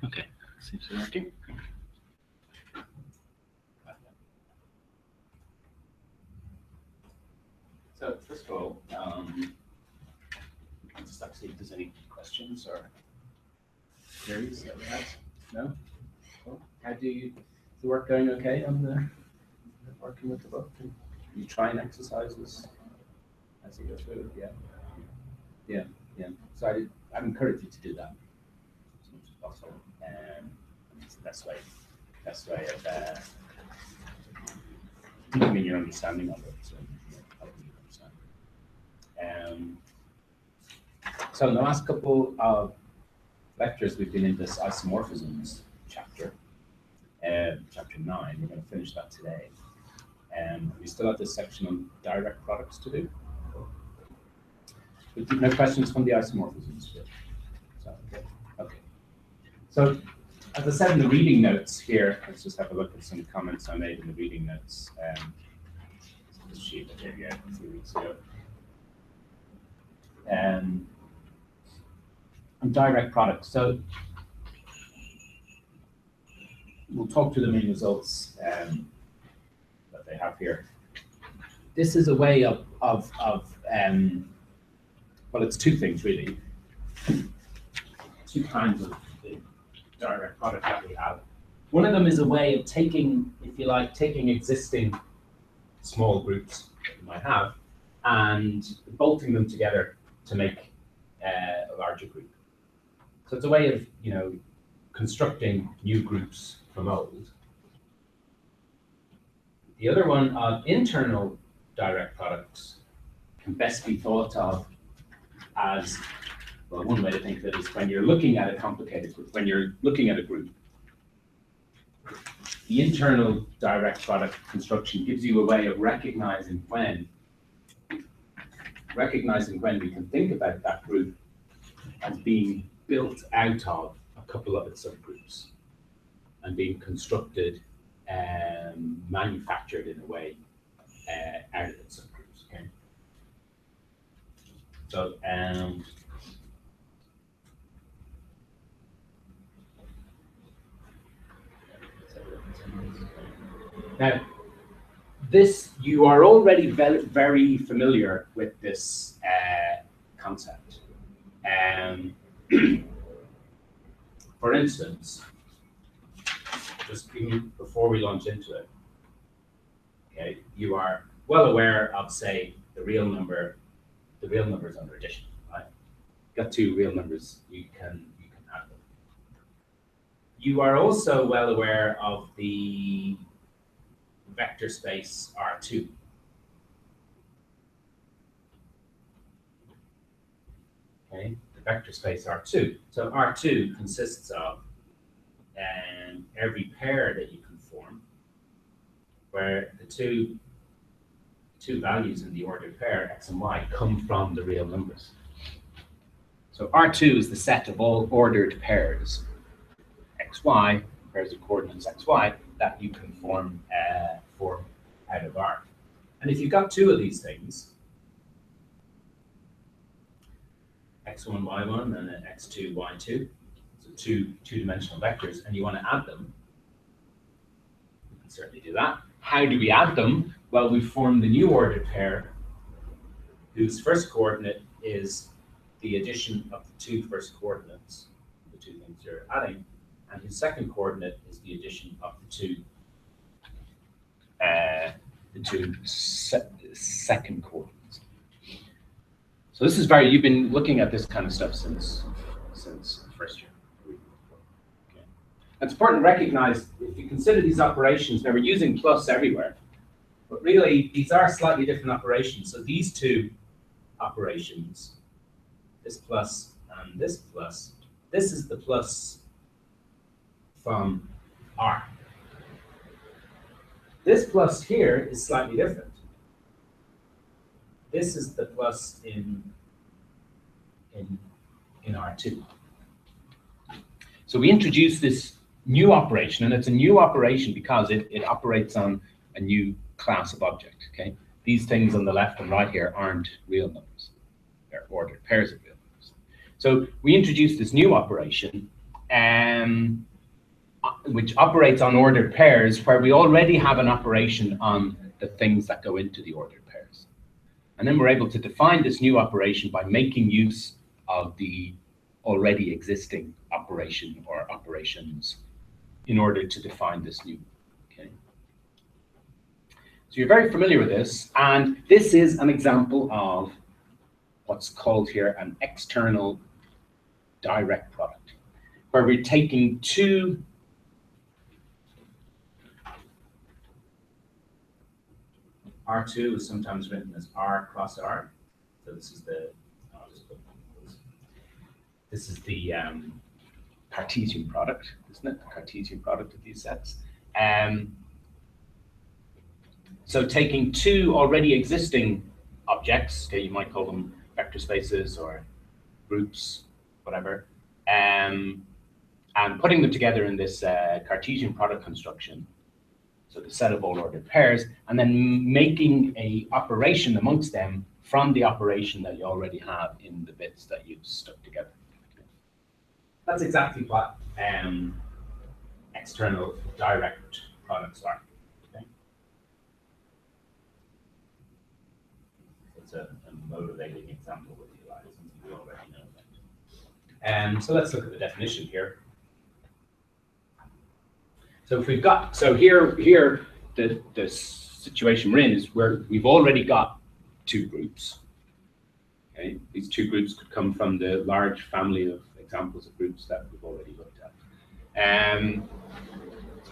Okay, seems to be working. So first of all, just like see if there's any questions or queries that we have. No? Cool. How do you, is the work going okay on the working with the book? And you try and exercises as you go through it? Yeah. So I'd encourage you to do that as much as possible. It's the best way of improving your understanding of it. So helping you understand. So in the last couple of lectures, we've been in this isomorphisms chapter, chapter 9. We're going to finish that today. We still have this section on direct products to do. But no questions from the isomorphisms bit. So, okay. So, as I said in the reading notes here, let's just have a look at some comments I made in the reading notes. This sheet I gave you a few weeks ago. On direct products. So, we'll talk through the main results that they have here. This is a way of well, it's two things really. Two kinds of direct product that we have. One of them is a way of taking, if you like, taking existing small groups that you might have and bolting them together to make a larger group. So it's a way of, constructing new groups from old. The other one of internal direct products can best be thought of as, well, one way to think of it is when you're looking at a complicated group, when you're looking at a group, the internal direct product construction gives you a way of recognizing when we can think about that group as being built out of a couple of its subgroups and being constructed and manufactured in a way out of its subgroups. Okay. So now, this, you are already very familiar with this concept. For instance, just before we launch into it, okay, you are well aware of, say, the real numbers under addition, right? Got two real numbers, you can add them. You are also well aware of the vector space R2. Okay, the vector space R2. So R2 consists of every pair that you can form, where the two values in the ordered pair, x and y, come from the real numbers. So R2 is the set of all ordered pairs, xy, pairs of coordinates xy, that you can form out of R. And if you've got two of these things, x1, y1, and then x2, y2, so two-dimensional vectors, and you want to add them, you can certainly do that. How do we add them? Well, we form the new ordered pair whose first coordinate is the addition of the two first coordinates, the two things you're adding, and whose second coordinate is the addition of the two second coordinates. So this is you've been looking at this kind of stuff since first year. Okay. It's important to recognize, if you consider these operations, now we're using plus everywhere, but really these are slightly different operations. So these two operations, this plus and this plus, this is the plus from R. This plus here is slightly different. This is the plus in R2. So we introduce this new operation, and it's a new operation because it operates on a new class of object. Okay, these things on the left and right here aren't real numbers; they're ordered pairs of real numbers. So we introduce this new operation which operates on ordered pairs, where we already have an operation on the things that go into the ordered pairs. And then we're able to define this new operation by making use of the already existing operation or operations in order to define this new. Okay. So you're very familiar with this, and this is an example of what's called here an external direct product, where we're taking two R2 is sometimes written as R cross R. So this is the Cartesian product, isn't it? The Cartesian product of these sets. So taking two already existing objects, okay, you might call them vector spaces or groups, whatever, and putting them together in this Cartesian product construction. So the set of all ordered pairs, and then making a operation amongst them from the operation that you already have in the bits that you've stuck together. Okay. That's exactly what external direct products are. Okay. It's a motivating example with you guys, something you already know about. So let's look at the definition here. So if we've got, so here the situation we're in is where we've already got two groups. Okay, these two groups could come from the large family of examples of groups that we've already looked at.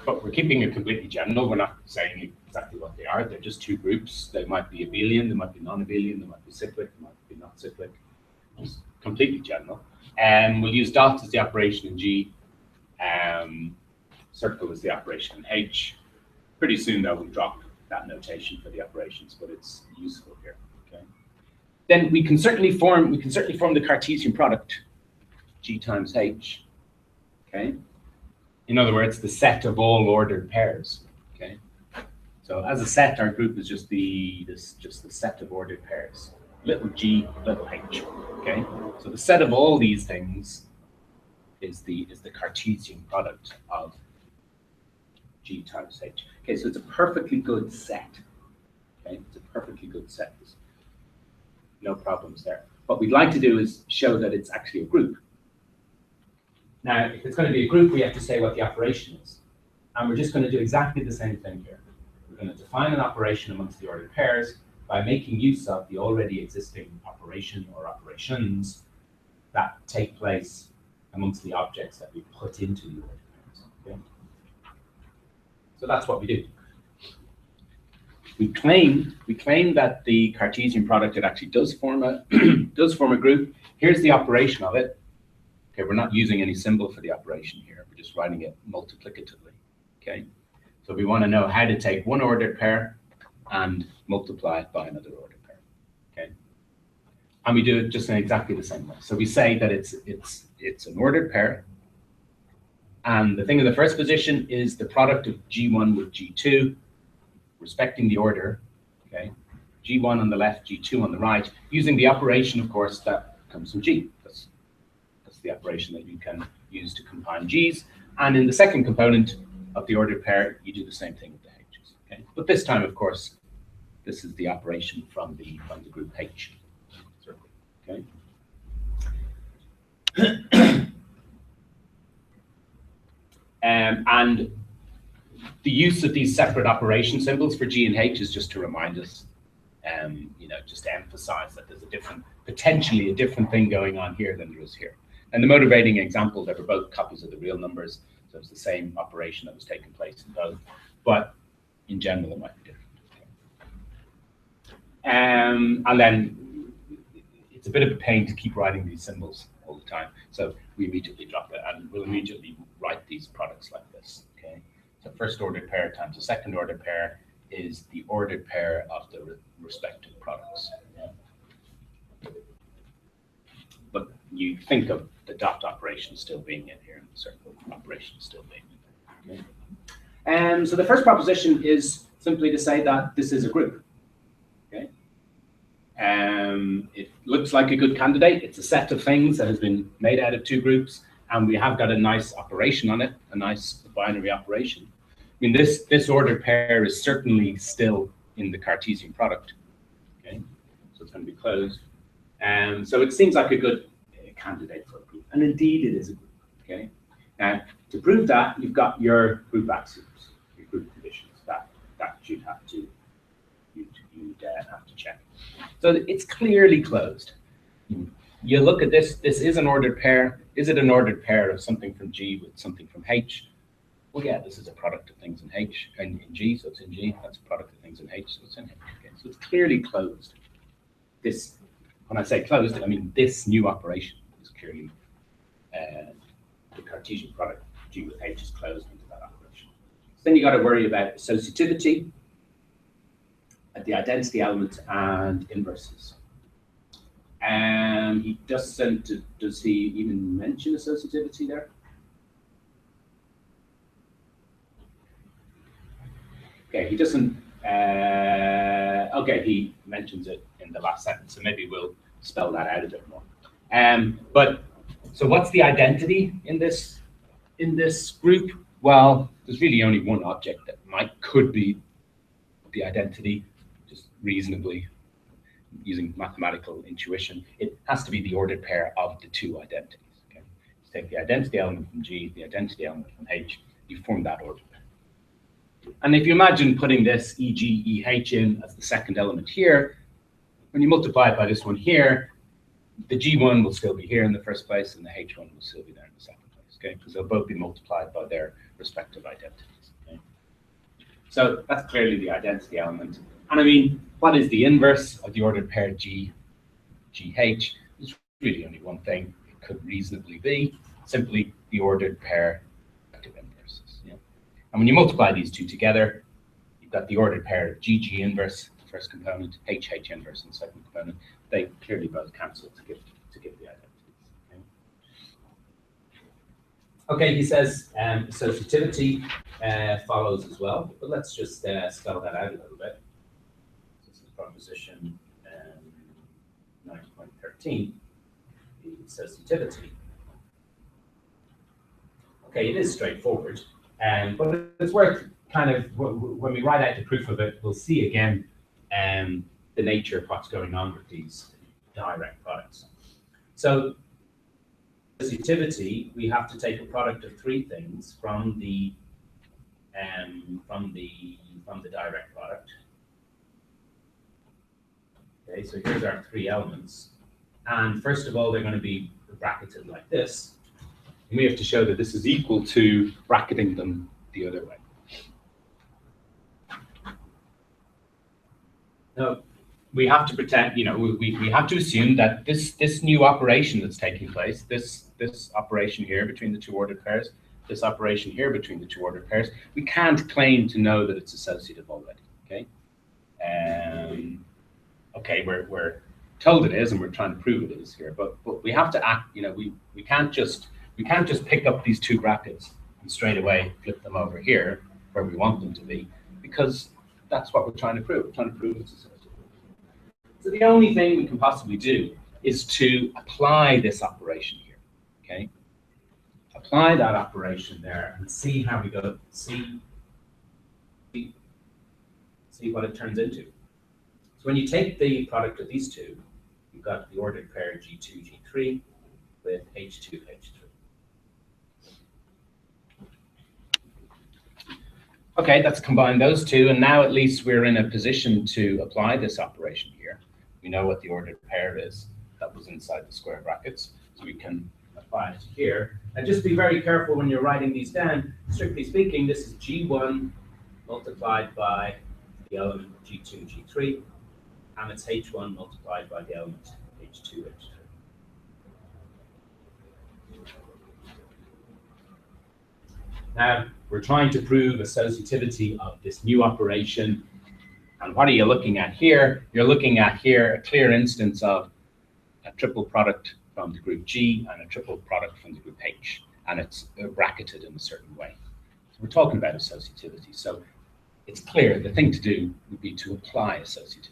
But we're keeping it completely general. We're not saying exactly what they are. They're just two groups. They might be abelian, they might be non-abelian, they might be cyclic, they might be not cyclic. Just completely general. We'll use dot as the operation in G. Circle is the operation in H. Pretty soon, though, we'll drop that notation for the operations, but it's useful here. Okay. Then we can certainly form the Cartesian product, G times H. Okay. In other words, the set of all ordered pairs. Okay. So as a set, our group is just the set of ordered pairs. Little g, little h. Okay. So the set of all these things is the Cartesian product of G times H. Okay, so it's a perfectly good set. Okay, it's a perfectly good set. There's no problems there. What we'd like to do is show that it's actually a group. Now, if it's going to be a group, we have to say what the operation is. And we're just going to do exactly the same thing here. We're going to define an operation amongst the ordered pairs by making use of the already existing operation or operations that take place amongst the objects that we put into the ordered pairs. Okay? So that's what we do. We claim that the Cartesian product, it actually does form a group. Here's the operation of it. Okay, we're not using any symbol for the operation here. We're just writing it multiplicatively. Okay, so we want to know how to take one ordered pair and multiply it by another ordered pair. Okay, and we do it just in exactly the same way. So we say that it's an ordered pair. And the thing in the first position is the product of G1 with G2, respecting the order, okay? G1 on the left, G2 on the right, using the operation, of course, that comes from G. That's the operation that you can use to combine G's. And in the second component of the ordered pair, you do the same thing with the H's, okay? But this time, of course, this is the operation from the group H, okay? And the use of these separate operation symbols for G and H is just to remind us, just to emphasize that there's potentially a different thing going on here than there is here. And the motivating example, they were both copies of the real numbers, so it's the same operation that was taking place in both, but in general it might be different. And then it's a bit of a pain to keep writing these symbols all the time, so we immediately drop it, and we'll immediately write these products like this. Okay, so first ordered pair times the second ordered pair is the ordered pair of the respective products. Yeah. But you think of the dot operation still being in here, and the circle operation still being in there. Okay. So the first proposition is simply to say that this is a group. Okay. It looks like a good candidate. It's a set of things that has been made out of two groups. and we have got a nice operation on it, a nice binary operation. I mean, this ordered pair is certainly still in the Cartesian product. Okay, so it's going to be closed. So it seems like a good candidate for a group, and indeed it is a group. Okay, now to prove that, you've got your group axioms, your group conditions that you'd have to check. So it's clearly closed. You look at this. This is an ordered pair. Is it an ordered pair of something from G with something from H? Well, yeah, this is a product of things in H and in G, so it's in G. That's a product of things in H, so it's in H. Okay, so it's clearly closed. This, when I say closed, I mean this new operation is clearly the Cartesian product G with H is closed into that operation. So then you got to worry about associativity at the identity element and inverses. He doesn't. Does he even mention associativity there? Okay, he doesn't. Okay, he mentions it in the last sentence, so maybe we'll spell that out a bit more. But so what's the identity in this group? Well, there's really only one object that could be the identity, just reasonably using mathematical intuition. It has to be the ordered pair of the two identities. Okay, you take the identity element from G, the identity element from H, you form that ordered pair. And if you imagine putting this e.g. EH in as the second element here, when you multiply it by this one here, the G1 will still be here in the first place, and the H1 will still be there in the second place, okay? Because they'll both be multiplied by their respective identities, okay? So that's clearly the identity element. And I mean, what is the inverse of the ordered pair G, GH? There's really only one thing. It could reasonably be simply the ordered pair of inverses, yeah? And when you multiply these two together, you've got the ordered pair of GG inverse, the first component, HH inverse in the second component. They clearly both cancel to give the identities. Okay, he says associativity follows as well, but let's just spell that out a little bit. This is proposition 9.13, the associativity. Okay, it is straightforward, but it's worth kind of, when we write out the proof of it, we'll see again the nature of what's going on with these direct products. So associativity, we have to take a product of three things from the direct product. Okay, so here's our three elements, and first of all, they're going to be bracketed like this. And we have to show that this is equal to bracketing them the other way. Now, we have to pretend, we have to assume that this new operation that's taking place, this operation here between the two ordered pairs, this operation here between the two ordered pairs, we can't claim to know that it's associative already. Okay. Okay, we're told it is, and we're trying to prove it is here, but we have to act. We can't just pick up these two brackets and straight away flip them over here where we want them to be, because that's what we're trying to prove. We're trying to prove it's associative. So the only thing we can possibly do is to apply this operation here, okay? Apply that operation there and see how we go, see what it turns into. So when you take the product of these two, you've got the ordered pair G2, G3 with H2, H3. Okay, let's combine those two, and now at least we're in a position to apply this operation here. We know what the ordered pair is that was inside the square brackets, so we can apply it here. And just be very careful when you're writing these down. Strictly speaking, this is G1 multiplied by the element G2, G3, and it's H1 multiplied by the element H2, H3. Now, we're trying to prove associativity of this new operation. And what are you looking at here? You're looking at here a clear instance of a triple product from the group G and a triple product from the group H. And it's bracketed in a certain way. So we're talking about associativity. So it's clear the thing to do would be to apply associativity.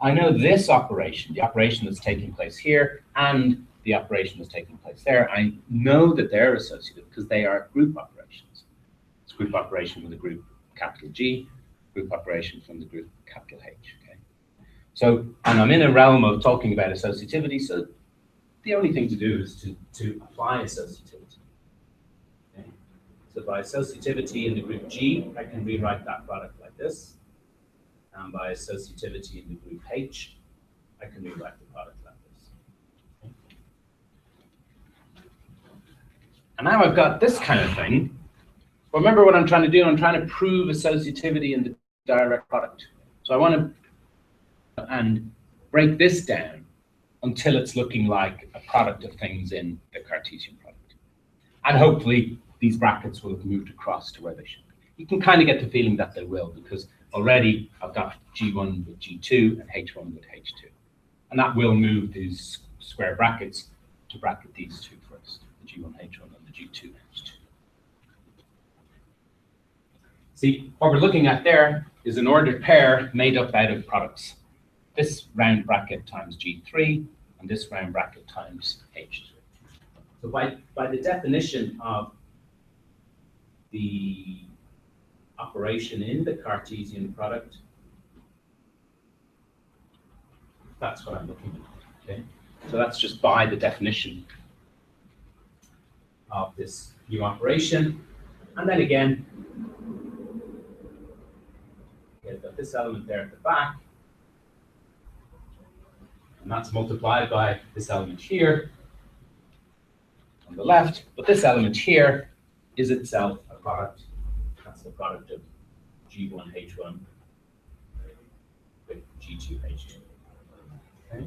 I know this operation, the operation that's taking place here, and the operation was taking place there. I know that they're associative because they are group operations. It's group operation from the group capital G, group operation from the group capital H. Okay. So, and I'm in a realm of talking about associativity, so the only thing to do is to apply associativity. Okay. So by associativity in the group G, I can rewrite that product like this. And by associativity in the group H, I can rewrite the product like this. Okay. And now I've got this kind of thing. But remember what I'm trying to do? I'm trying to prove associativity in the direct product. So I want to and break this down until it's looking like a product of things in the Cartesian product. And hopefully these brackets will have moved across to where they should be. You can kind of get the feeling that they will, because already I've got G1 with G2 and H1 with H2. And that will move these square brackets to bracket these two first, the G1, H1 and the G2, H2. See, what we're looking at there is an ordered pair made up out of products. This round bracket times G3 and this round bracket times H3. So by the definition of the operation in the Cartesian product, that's what I'm looking at. Okay? So that's just by the definition of this new operation. And then again, we've got this element there at the back. And that's multiplied by this element here on the left. But this element here is itself a product. That's the product of G1, H1 with G2, H2. Okay.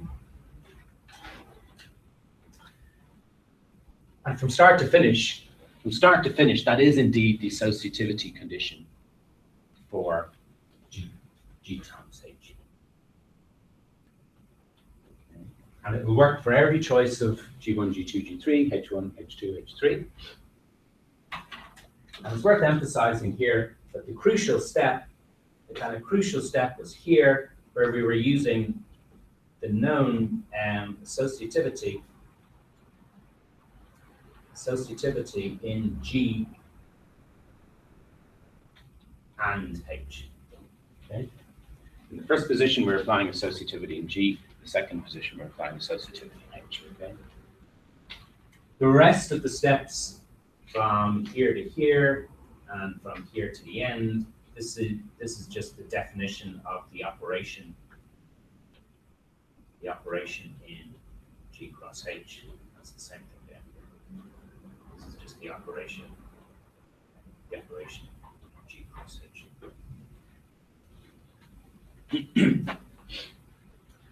And from start to finish, that is indeed the associativity condition for G times H. Okay. And it will work for every choice of G1, G2, G3, H1, H2, H3. And it's worth emphasizing here that the crucial step, the kind of crucial step was here, where we were using the known associativity in G and H. Okay. In the first position, we're applying associativity in G. The second position, we're applying associativity in H. Okay. The rest of the steps from here to here and from here to the end, this is just the definition of the operation. The operation in G cross H. That's the same thing there. This is just the operation G cross H.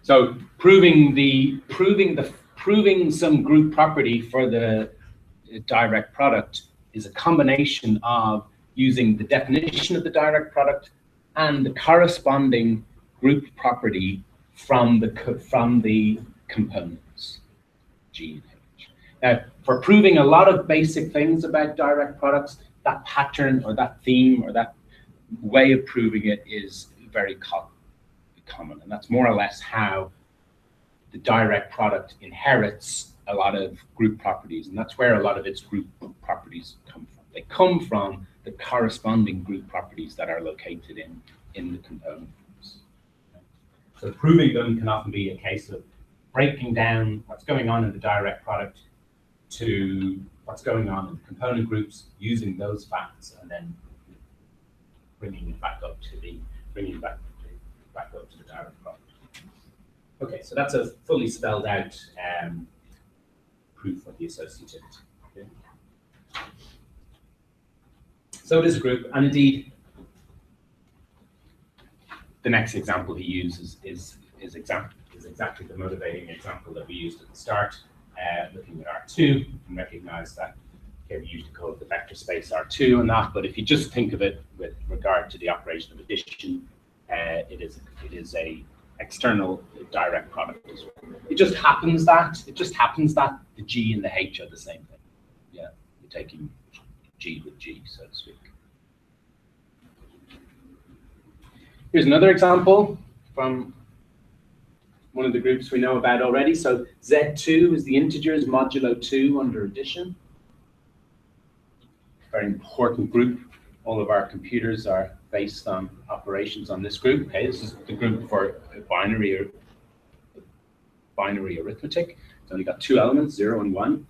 So proving some group property for the direct product is a combination of using the definition of the direct product and the corresponding group property from the components G and H. Now, for proving a lot of basic things about direct products, that pattern or that theme or that way of proving it is very common, and that's more or less how the direct product inherits a lot of group properties, and that's where a lot of its group properties come from. They come from the corresponding group properties that are located in the component groups. So proving them can often be a case of breaking down what's going on in the direct product to what's going on in the component groups, using those facts, and then bringing it back up to the direct product. Okay, so that's a fully spelled out proof of the associativity. Okay. So it is a group, and indeed, the next example he uses is exactly the motivating example that we used at the start. Looking at R2, you can recognize that we used to call it the vector space R2 and that, but if you just think of it with regard to the operation of addition, it is a external direct product as well. It just happens that the G and the H are the same thing. Yeah, you're taking G with G, so to speak. Here's another example from one of the groups we know about already. So Z2 is the integers modulo 2 under addition. Very important group. All of our computers are based on operations on this group. Okay, this is the group for binary arithmetic. It's only got two elements, 0 and 1.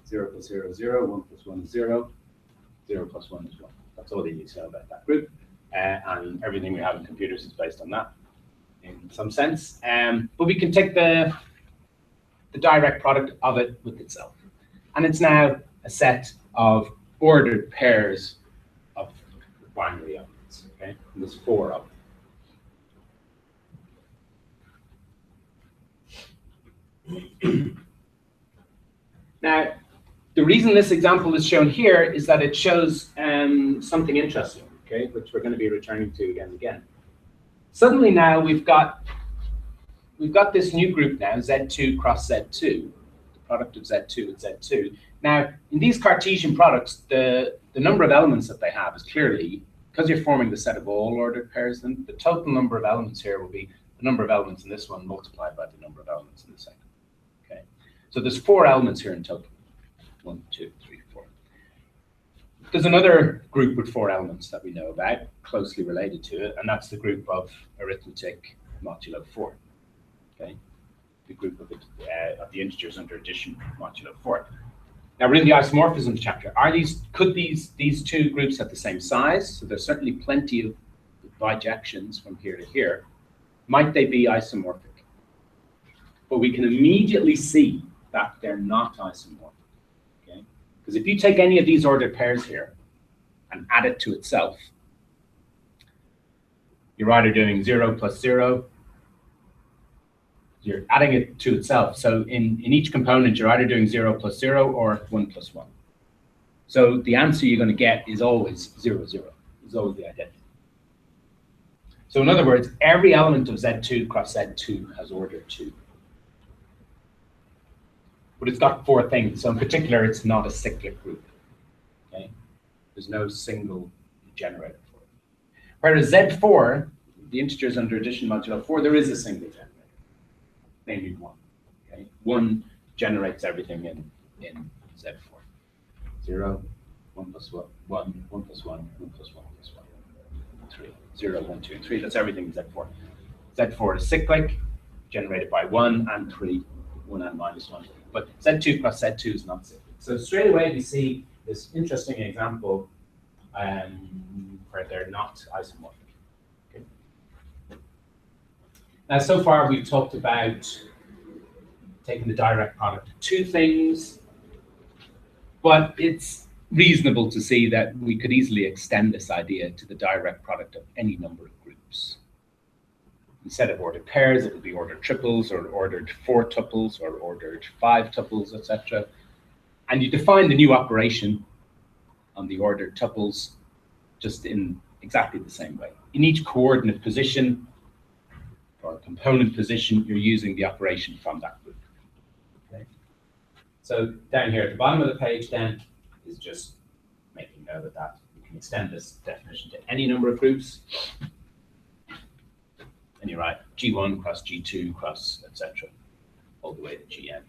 0 plus 0 is 0, 1 plus 1 is 0, 0 plus 1 is 1. That's all you need to know about that group. And everything we have in computers is based on that in some sense. But we can take the direct product of it with itself. And it's now a set of ordered pairs of binary elements. Okay, and there's 4 of them. Now, the reason this example is shown here is that it shows something interesting, okay, which we're going to be returning to again and again. Suddenly now we've got this new group now, Z2 cross Z2, the product of Z2 with Z2. Now, in these Cartesian products, the number of elements that they have is clearly, because you're forming the set of all ordered pairs, then the total number of elements here will be the number of elements in this one multiplied by the number of elements in the second. Okay, so there's 4 elements here in total. 1, 2, 3, 4. There's another group with 4 elements that we know about, closely related to it, and that's the group of arithmetic modulo 4. Okay, the group of the integers under addition modulo 4. Now we're in the isomorphism chapter. Could these two groups have the same size? So there's certainly plenty of bijections from here to here. Might they be isomorphic? But we can immediately see that they're not isomorphic. Because if you take any of these ordered pairs here and add it to itself, you're either doing 0 plus 0, you're adding it to itself. So in each component, you're either doing 0 plus 0 or 1 plus 1. So the answer you're going to get is always 0, 0. It's always the identity. So in other words, every element of Z2 cross Z2 has order 2. But it's got 4 things. So in particular, it's not a cyclic group. Okay, there's no single generator for it. Whereas Z4, the integers under addition modulo 4, there is a single generator, namely 1. Okay, 1 generates everything in Z4. 0, 1 plus 1, 1, 1 plus 1, 1 plus 1 plus 1, 3. 0, 1, 2, and 3. That's everything in Z4. Z4 is cyclic, generated by 1 and 3, 1 and minus 1. But Z2 plus Z2 is not cyclic. So straight away we see this interesting example where they're not isomorphic. Okay. Now, so far we've talked about taking the direct product of 2 things, but it's reasonable to see that we could easily extend this idea to the direct product of any number of groups. Instead of ordered pairs, it would be ordered triples or ordered 4 tuples or ordered 5 tuples, etc. And you define the new operation on the ordered tuples just in exactly the same way. In each coordinate position or component position, you're using the operation from that group. Okay. So down here at the bottom of the page then is just making note of that. You can extend this definition to any number of groups. And you write G1 cross G2 cross, etc., all the way to Gn.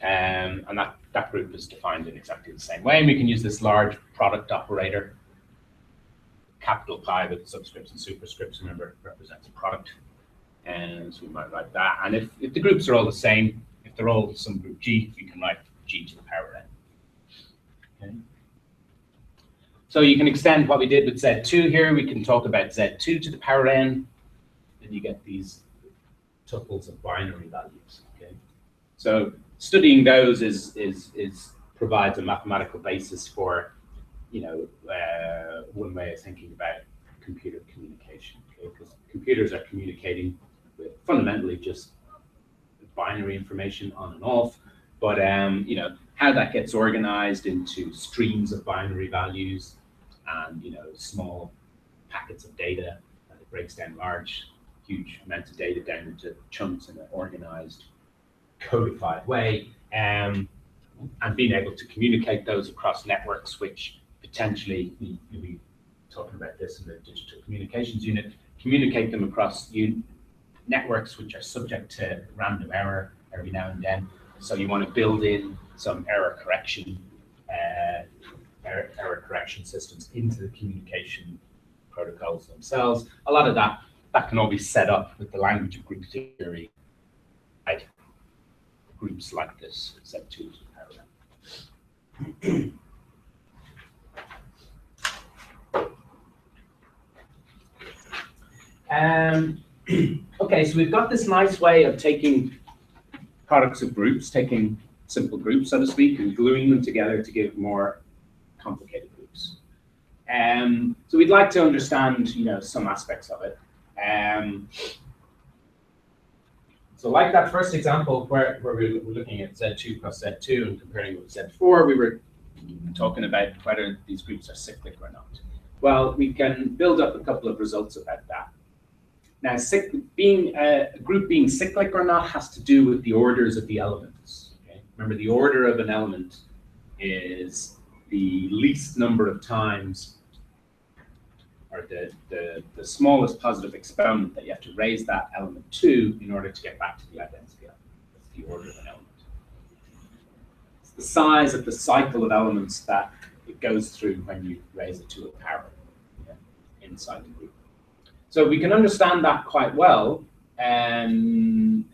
And that group is defined in exactly the same way. And we can use this large product operator, capital Pi with subscripts and superscripts, remember, represents a product. And so we might write that. And if the groups are all the same, if they're all some group G, we can write G to the power n. Okay. So you can extend what we did with Z2 here. We can talk about Z2 to the power n. Then you get these tuples of binary values. Okay. So studying those provides a mathematical basis for, one way of thinking about computer communication. Okay, because computers are communicating with fundamentally just binary information on and off, but how that gets organized into streams of binary values and small packets of data, and it breaks down huge amounts of data down into chunks in an organized, codified way, and being able to communicate those across networks, which potentially, you'll be talking about this in the digital communications unit, communicate them across networks which are subject to random error every now and then. So you want to build in some error correction systems into the communication protocols themselves. A lot of that can all be set up with the language of group theory, right? Groups like this, set 2 to the power n. Okay, so we've got this nice way of taking products of groups, taking simple groups, so to speak, and gluing them together to give more complicated groups. So we'd like to understand, some aspects of it. So like that first example where we were looking at Z2 plus Z2 and comparing it with Z4, we were talking about whether these groups are cyclic or not. Well, we can build up a couple of results about that. Now, a group being cyclic or not has to do with the orders of the elements. Okay? Remember, the order of an element is the least number of times, or the smallest positive exponent that you have to raise that element to in order to get back to the identity element. That's the order of an element. It's the size of the cycle of elements that it goes through when you raise it to a power inside the group. So we can understand that quite well, and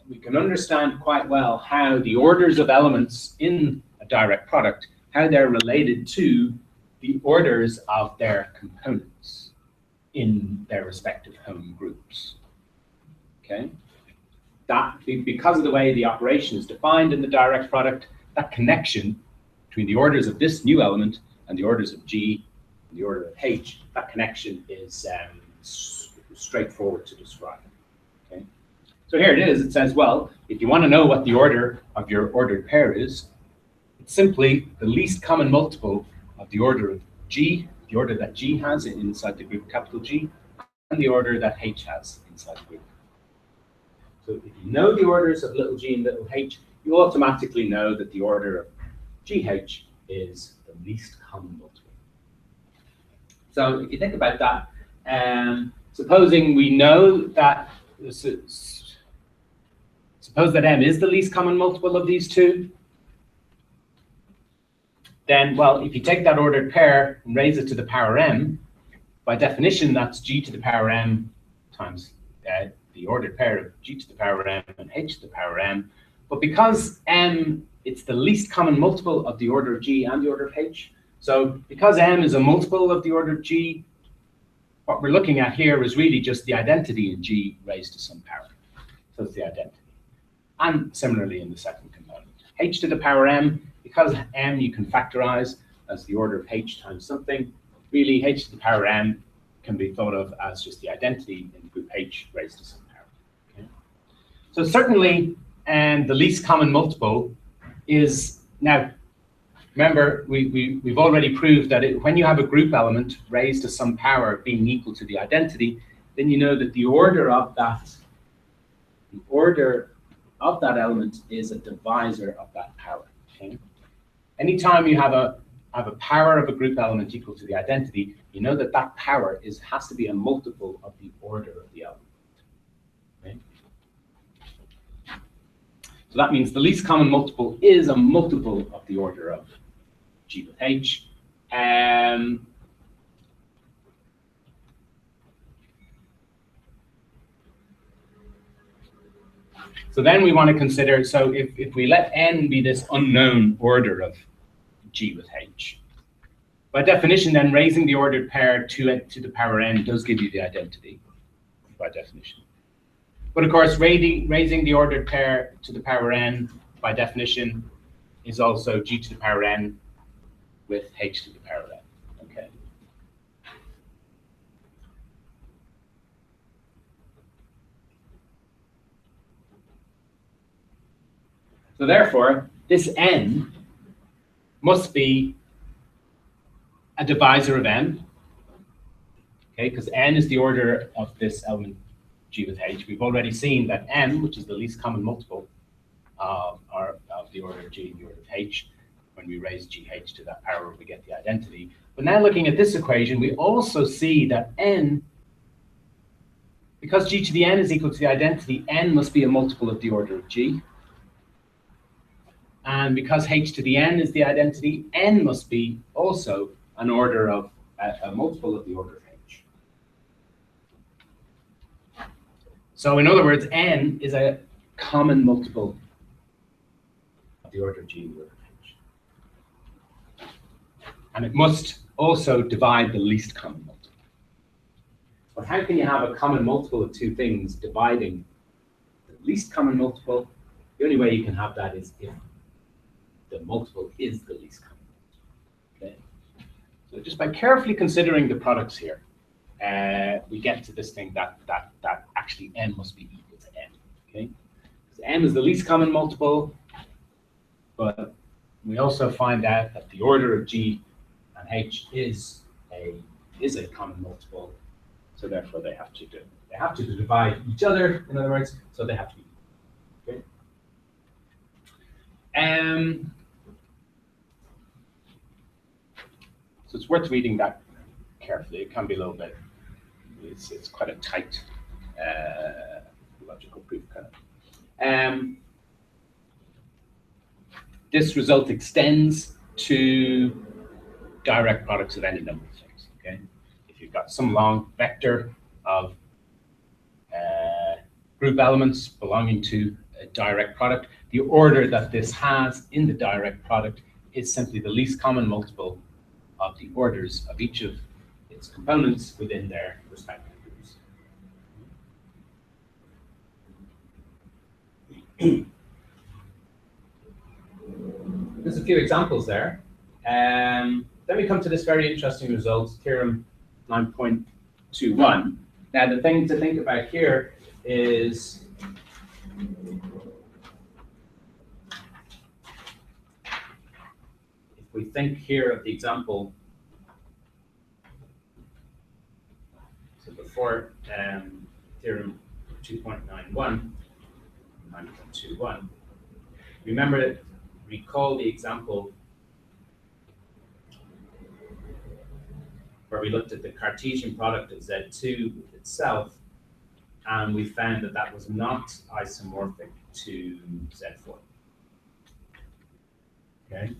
we can understand quite well how the orders of elements in a direct product, how they're related to the orders of their components in their respective home groups. Okay? That, because of the way the operation is defined in the direct product, that connection between the orders of this new element and the orders of G and the order of H, that connection is straightforward to describe. Okay? So here it is. It says, well, if you want to know what the order of your ordered pair is, it's simply the least common multiple of the order of G, the order that G has inside the group capital G, and the order that H has inside the group. So if you know the orders of little g and little h, you automatically know that the order of GH is the least common multiple. So if you think about that, supposing we know that, suppose that M is the least common multiple of these two, then, well, if you take that ordered pair and raise it to the power m, by definition, that's g to the power m times the ordered pair of g to the power m and h to the power m. But because m, it's the least common multiple of the order of g and the order of h, so because m is a multiple of the order of g, what we're looking at here is really just the identity in g raised to some power. So it's the identity. And similarly in the second component. H to the power m, because m you can factorize as the order of h times something, really h to the power m can be thought of as just the identity in group h raised to some power. Okay? So certainly, the least common multiple is, now remember, we've already proved that when you have a group element raised to some power being equal to the identity, then you know that the order of that element is a divisor of that power. Okay? Anytime you have a power of a group element equal to the identity, you know that that power has to be a multiple of the order of the element. Okay? So that means the least common multiple is a multiple of the order of G with H. So then we want to consider, so if we let n be this unknown order of G with H, by definition then raising the ordered pair to the power n does give you the identity, by definition. But of course, raising the ordered pair to the power n, by definition, is also G to the power n with H to the power n. Okay. So therefore, this n must be a divisor of m, okay, because n is the order of this element G with H. We've already seen that m, which is the least common multiple of the order of G and the order of H, when we raise GH to that power, we get the identity. But now looking at this equation, we also see that n Because g to the n is equal to the identity, n must be a multiple of the order of g. And because h to the n is the identity, n must be also an order of a multiple of the order of h. So in other words, n is a common multiple of the order of g in the order of h. And it must also divide the least common multiple. But how can you have a common multiple of two things dividing the least common multiple? The only way you can have that is if the multiple is the least common multiple. Okay? So just by carefully considering the products here, we get to this thing that actually n must be equal to n. Okay? Because m is the least common multiple, but we also find out that the order of g and h is a common multiple. So therefore, they have to divide each other. In other words, so they have to be equal. Okay. So it's worth reading that carefully. It can be a little bit. It's quite a tight logical proof kind of. This result extends to direct products of any number of things. Okay. If you've got some long vector of group elements belonging to a direct product, the order that this has in the direct product is simply the least common multiple of the orders of each of its components within their respective groups. There's a few examples there. Then we come to this very interesting result, theorem 9.21. Now, the thing to think about here is if we think here of the example, so before theorem 2.91, 9.21, remember, recall the example where we looked at the Cartesian product of Z2 with itself, and we found that that was not isomorphic to Z4. Okay.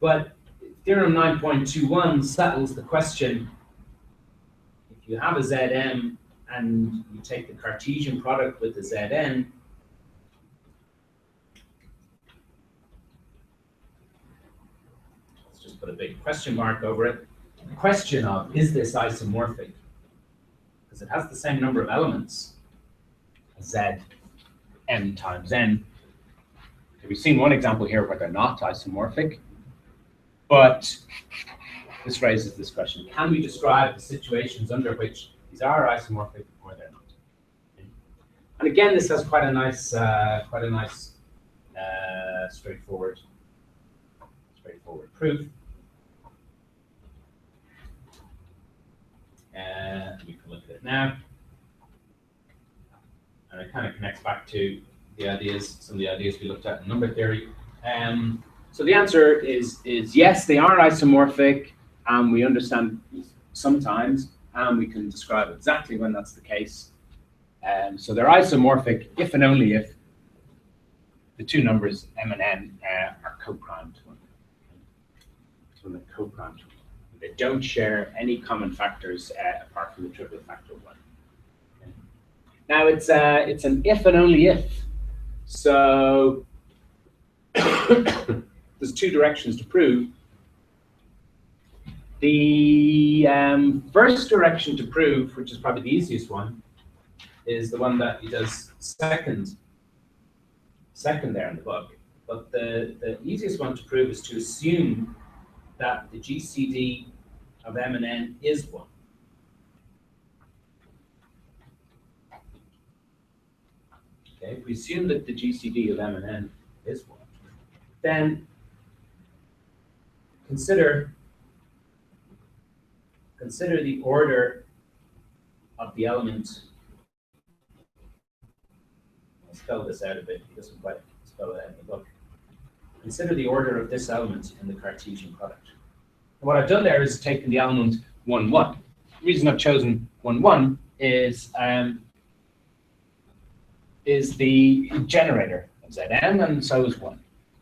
But theorem 9.21 settles the question. If you have a Zm and you take the Cartesian product with the Zn, let's just put a big question mark over it. The question of, is this isomorphic? Because it has the same number of elements, Zm times n. We've seen one example here where they're not isomorphic, but this raises this question. Can we describe the situations under which these are isomorphic or they're not? And again, this has quite a nice straightforward proof. We can look at it now. And it kind of connects back to the ideas, some of the ideas we looked at in number theory. So the answer is yes, they are isomorphic, and we understand sometimes, and we can describe exactly when that's the case. So they're isomorphic if and only if the two numbers m and n are co-primed. So they're co-primed. They don't share any common factors apart from the triple factor one. Okay. Now it's an if and only if. So there's two directions to prove. The first direction to prove, which is probably the easiest one, is the one that he does second there in the book. But the easiest one to prove is to assume that the GCD of m and n is 1. Okay, if we assume that the GCD of m and n is 1, then consider the order of the element. I'll spell this out a bit. He doesn't quite spell it out in the book. Consider the order of this element in the Cartesian product. And what I've done there is taken the element 1, 1. The reason I've chosen 1, 1 is the generator of Zn, and so is 1.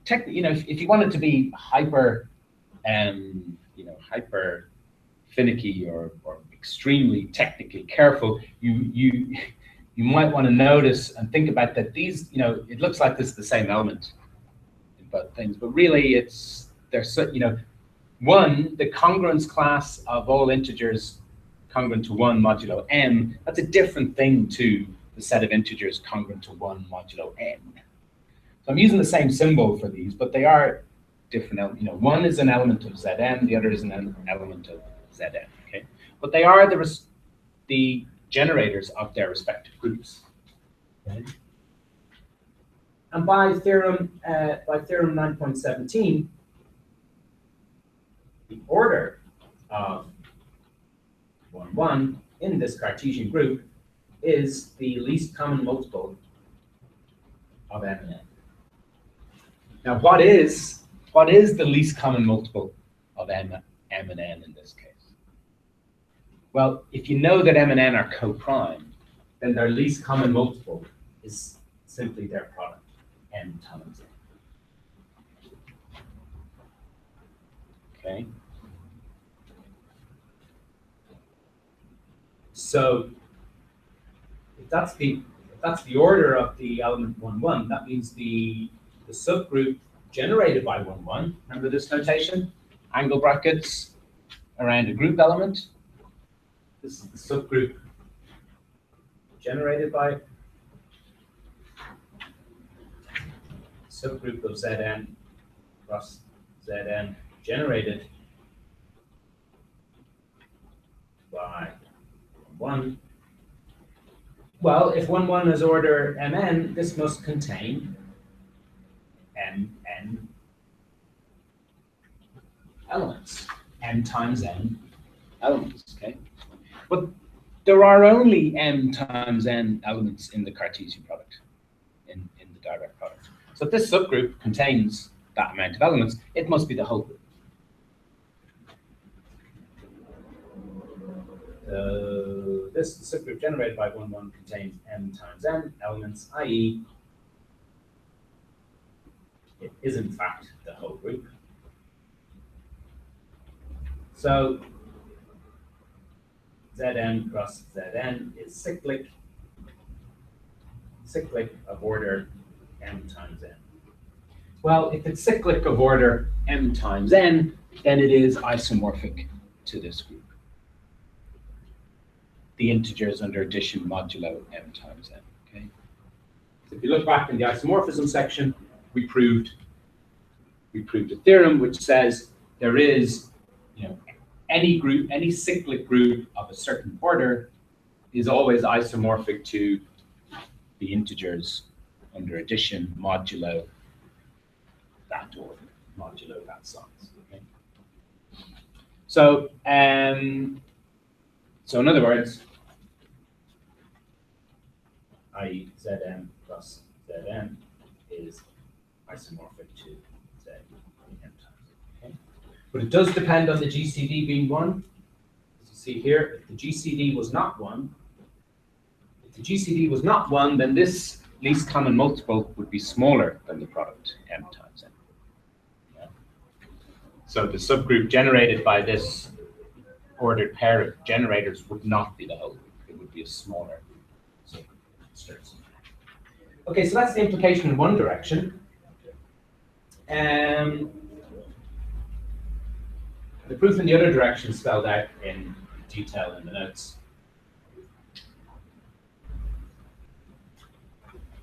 If you want it to be hyper, hyper finicky or extremely technically careful, you might want to notice and think about that these, it looks like this is the same element in both things, but really there's 1, the congruence class of all integers congruent to 1 modulo m, that's a different thing to the set of integers congruent to 1 modulo n. So I'm using the same symbol for these, but they are different. 1 is an element of Zn, the other is an element of Zn. Okay, but they are the generators of their respective groups. Okay. And by theorem 9.17, the order of 1, 1 in this Cartesian group is the least common multiple of m and n. Now, what is the least common multiple of m and n in this case? Well, if you know that m and n are co-prime, then their least common multiple is simply their product, m times n. Okay. So if that's the order of the element 1, 1, that means the subgroup generated by 1, 1. Remember this notation? Angle brackets around a group element. This is the subgroup generated by subgroup of Zn plus Zn generated by 1. Well, if 1, 1 is order mn, this must contain mn elements, m times n elements, okay? But there are only m times n elements in the Cartesian product, in the direct product. So if this subgroup contains that amount of elements, it must be the whole group. This subgroup generated by 1, 1 contains m times n elements, i.e. it is in fact the whole group. So Zn cross Zn is cyclic of order m times n. Well, if it's cyclic of order m times n, then it is isomorphic to this group. The integers under addition modulo m times n. Okay. So if you look back in the isomorphism section, we proved a theorem which says there is, any cyclic group of a certain order is always isomorphic to the integers under addition modulo that order, modulo that size. Okay. So, so in other words, i.e. Zn plus Zn is isomorphic to Z m times. Okay. But it does depend on the GCD being 1. As you see here, if the GCD was not 1, then this least common multiple would be smaller than the product m times n. Yeah. So the subgroup generated by this ordered pair of generators would not be the whole group. It would be a smaller subgroup. Okay, so that's the implication in one direction. The proof in the other direction is spelled out in detail in the notes.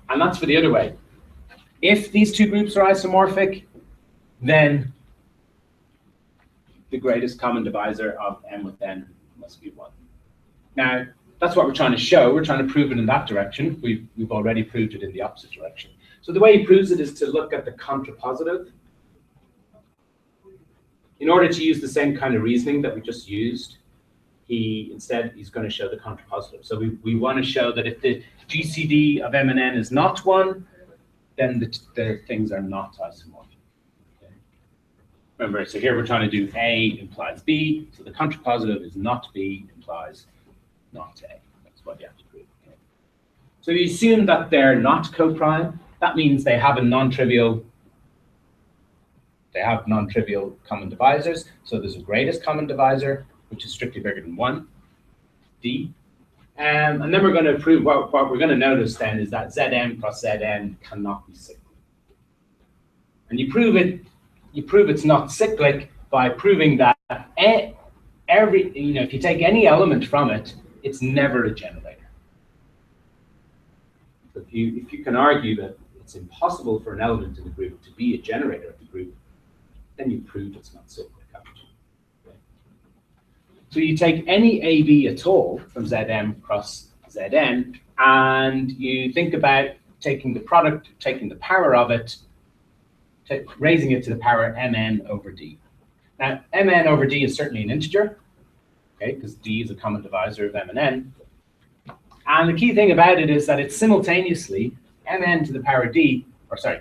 And that's for the other way. If these two groups are isomorphic, then the greatest common divisor of m with n must be 1. Now, that's what we're trying to show. We're trying to prove it in that direction. We've already proved it in the opposite direction. So the way he proves it is to look at the contrapositive. In order to use the same kind of reasoning that we just used, he's going to show the contrapositive. So we want to show that if the GCD of m and n is not 1, then the things are not isomorphic. Okay. Remember, so here we're trying to do A implies B, so the contrapositive is not B implies not A. That's what you have to prove. Okay. So you assume that they're not co-prime. That means they have non-trivial common divisors. So there's a greatest common divisor, which is strictly bigger than 1, D. And then we're going to prove what we're going to notice then is that Zm cross Zn cannot be cyclic. And you prove it's not cyclic by proving that if you take any element from it, it's never a generator. So if you can argue that it's impossible for an element in the group to be a generator of the group, then you prove it's not cyclic. Okay. So you take any AB at all from Zm cross Zn, and you think about taking the product, taking the power of it, raising it to the power mn over d. Now, mn over d is certainly an integer, okay, because d is a common divisor of m and n. And the key thing about it is that it's simultaneously mn to the power d,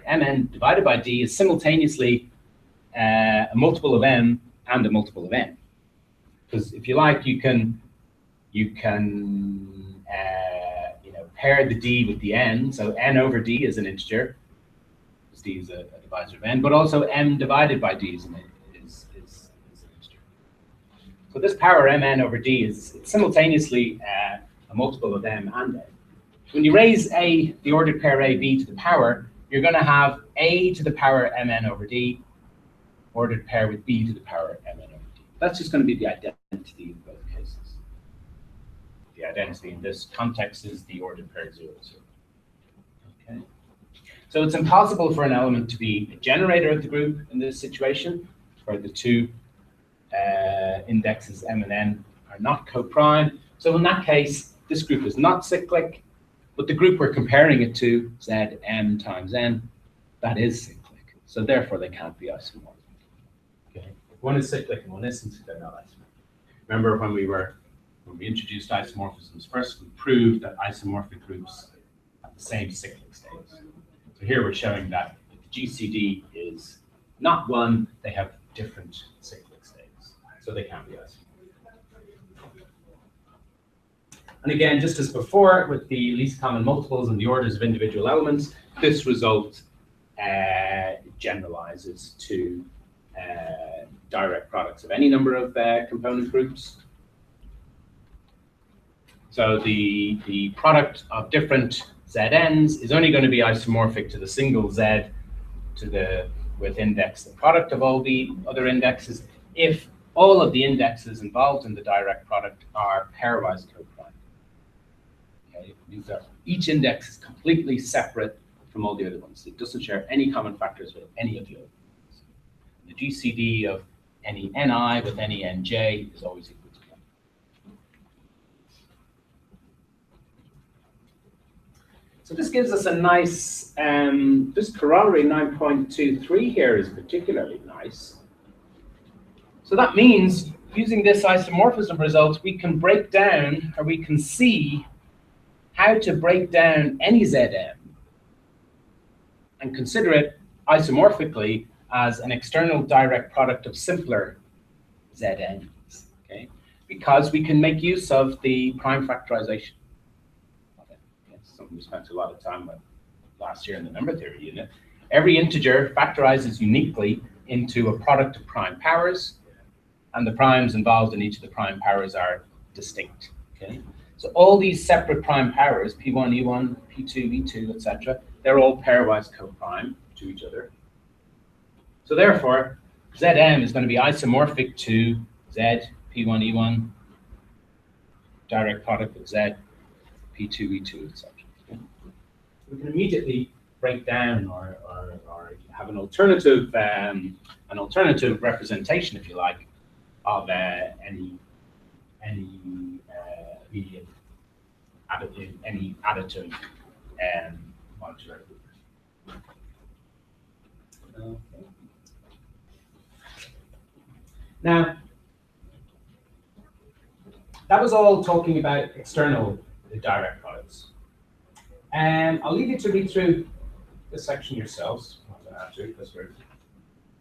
mn divided by d is simultaneously a multiple of m and a multiple of n. Because if you like, you can pair the d with the n. So n over d is an integer. D is a divisor of n, but also m divided by d is an integer. So this power mn over d is simultaneously a multiple of m and n. When you raise the ordered pair ab to the power, you're going to have a to the power mn over d, ordered pair with b to the power mn over d. That's just going to be the identity in both cases. The identity in this context is the ordered pair 0, 0. Okay. So it's impossible for an element to be a generator of the group in this situation, where the two indexes m and n are not co-prime. So in that case, this group is not cyclic, but the group we're comparing it to, Zm times n, that is cyclic. So therefore, they can't be isomorphic. Okay. If one is cyclic and one isn't, they're not isomorphic. Remember when we introduced isomorphisms first, we proved that isomorphic groups have the same cyclic states. So here we're showing that if the GCD is not 1, they have different cyclic states. So they can't be isomorphic. And again, just as before, with the least common multiples and the orders of individual elements, this result generalizes to direct products of any number of component groups. So the product of different Zn's is only going to be isomorphic to the single Z with index the product of all the other indexes if all of the indexes involved in the direct product are pairwise co-prime. Okay, it means that each index is completely separate from all the other ones. It doesn't share any common factors with any of the other ones. The GCD of any Ni with any Nj is always equal to 1. So this gives us a nice, this corollary 9.23 here is particularly nice. So that means using this isomorphism result, we can break down, or we can see how to break down any Zm and consider it isomorphically as an external direct product of simpler Zn's, okay? Because we can make use of the prime factorization. It's something we spent a lot of time with last year in the number theory unit. Every integer factorizes uniquely into a product of prime powers, and the primes involved in each of the prime powers are distinct, okay? So all these separate prime powers, P1, E1, P2, E2, etc., they're all pairwise co-prime to each other. So therefore, Zm is going to be isomorphic to Z, P1, E1, direct product of Z, P2, E2, etc. Okay? We can immediately break down or have an alternative representation, if you like, of any immediate additive, any additive modular group. Okay. Now, that was all talking about external direct products. I'll leave you to read through this section yourselves. I don't have to, because we're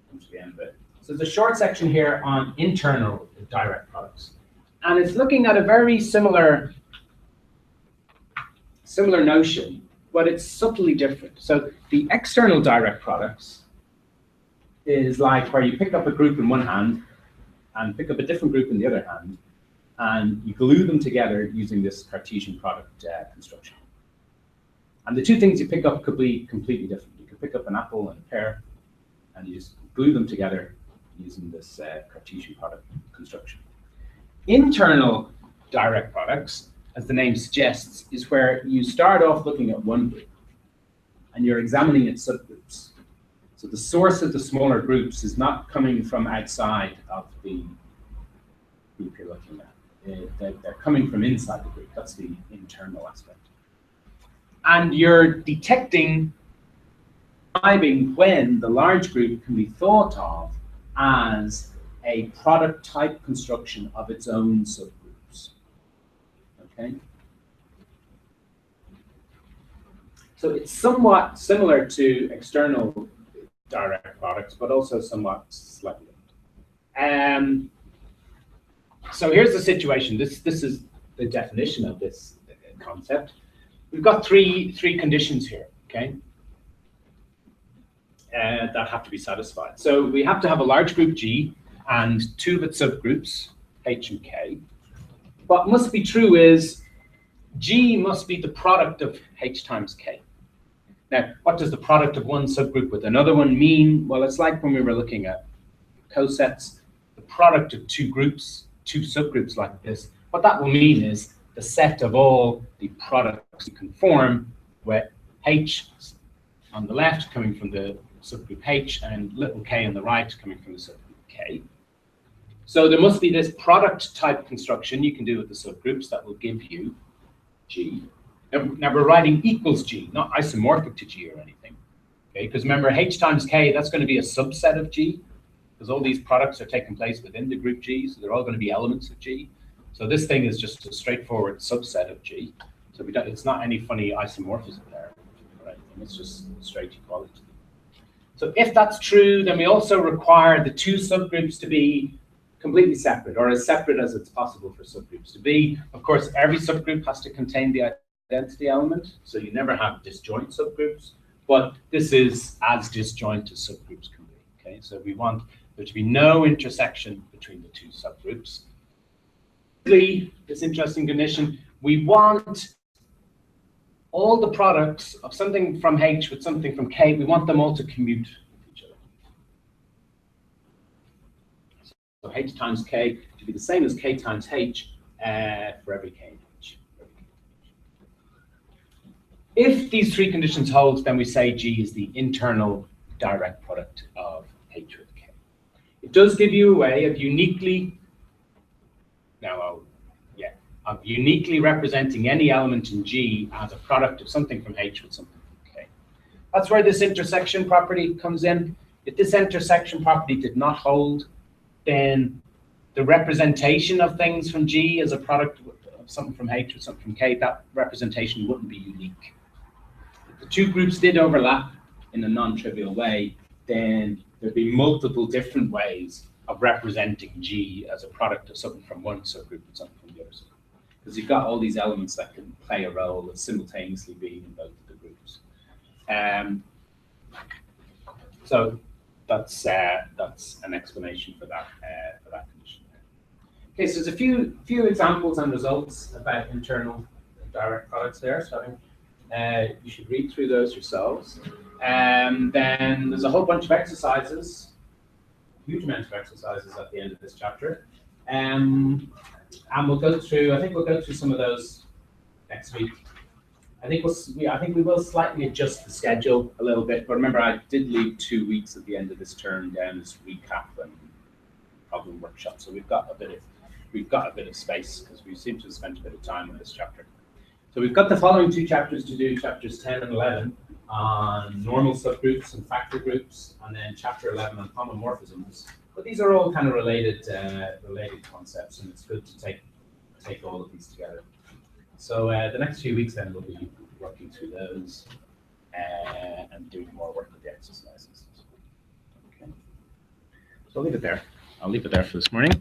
coming to the end of it. So there's a short section here on internal direct products. And it's looking at a very similar notion, but it's subtly different. So the external direct products is like where you pick up a group in one hand and pick up a different group in the other hand, and you glue them together using this Cartesian product construction. And the two things you pick up could be completely different. You could pick up an apple and a pear, and you just glue them together using this Cartesian product construction. Internal direct products, as the name suggests, is where you start off looking at one group, and you're examining its subgroups. So the source of the smaller groups is not coming from outside of the group you're looking at. They're coming from inside the group. That's the internal aspect. And you're describing when the large group can be thought of as a product type construction of its own subgroups. Okay? So it's somewhat similar to external direct products, but also somewhat slightly different. So here's the situation. This is the definition of this concept. We've got three conditions here, okay, that have to be satisfied. So we have to have a large group G and two of its subgroups, H and K. What must be true is G must be the product of H times K. Now, what does the product of one subgroup with another one mean? Well, it's like when we were looking at cosets, the product of two groups, two subgroups like this. What that will mean is the set of all the products you can form, where H on the left coming from the subgroup H and little k on the right coming from the subgroup K. So there must be this product type construction you can do with the subgroups that will give you G. Now we're writing equals G, not isomorphic to G or anything. Okay, because remember H times K, that's going to be a subset of G, because all these products are taking place within the group G, so they're all going to be elements of G. So this thing is just a straightforward subset of G. So it's not any funny isomorphism there, right? It's just straight equality. So if that's true, then we also require the two subgroups to be completely separate, or as separate as it's possible for subgroups to be. Of course, every subgroup has to contain the identity element, so you never have disjoint subgroups, but this is as disjoint as subgroups can be. Okay, so we want there to be no intersection between the two subgroups. This interesting condition, we want all the products of something from H with something from K, we want them all to commute with each other. So H times K to be the same as K times H for every K in H. If these three conditions hold, then we say G is the internal direct product of H with K. It does give you a way of uniquely representing any element in G as a product of something from H with something from K. That's where this intersection property comes in. If this intersection property did not hold, then the representation of things from G as a product of something from H with something from K, that representation wouldn't be unique. If the two groups did overlap in a non-trivial way, then there'd be multiple different ways of representing G as a product of something from one subgroup and something from the other subgroup. Because you've got all these elements that can play a role of simultaneously being in both of the groups. So that's an explanation for that condition. Okay, so there's a few examples and results about internal direct products there. So you should read through those yourselves. Then there's a whole bunch of exercises, huge amounts of exercises at the end of this chapter. And we'll go through. I think we'll go through some of those next week. I think we will slightly adjust the schedule a little bit. But remember, I did leave 2 weeks at the end of this term down as recap and problem workshop. So we've got a bit of space because we seem to have spent a bit of time on this chapter. So we've got the following two chapters to do: chapters 10 and 11 on normal subgroups and factor groups, and then chapter 11 on homomorphisms. But these are all kind of related concepts, and it's good to take all of these together. So the next few weeks then we'll be working through those and doing more work with the exercises. Okay. So leave it there. I'll leave it there for this morning.